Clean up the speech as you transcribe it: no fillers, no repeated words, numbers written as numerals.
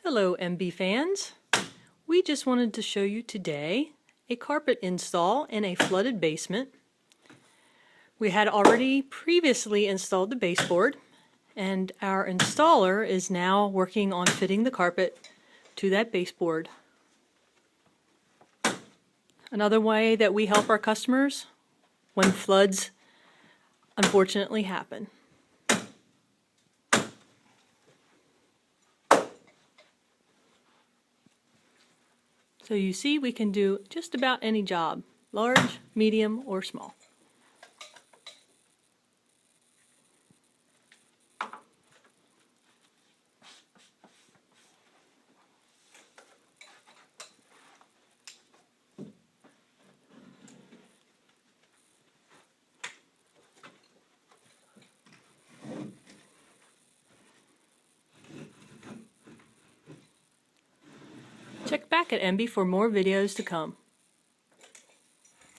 Hello embee fans! We just wanted to show you today a carpet install in a flooded basement. We had already previously installed the baseboard, and our installer is now working on fitting the carpet to that baseboard. Another way that we help our customers when floods unfortunately happen. So you see, we can do just about any job, large, medium, or small. Check back at embee for more videos to come.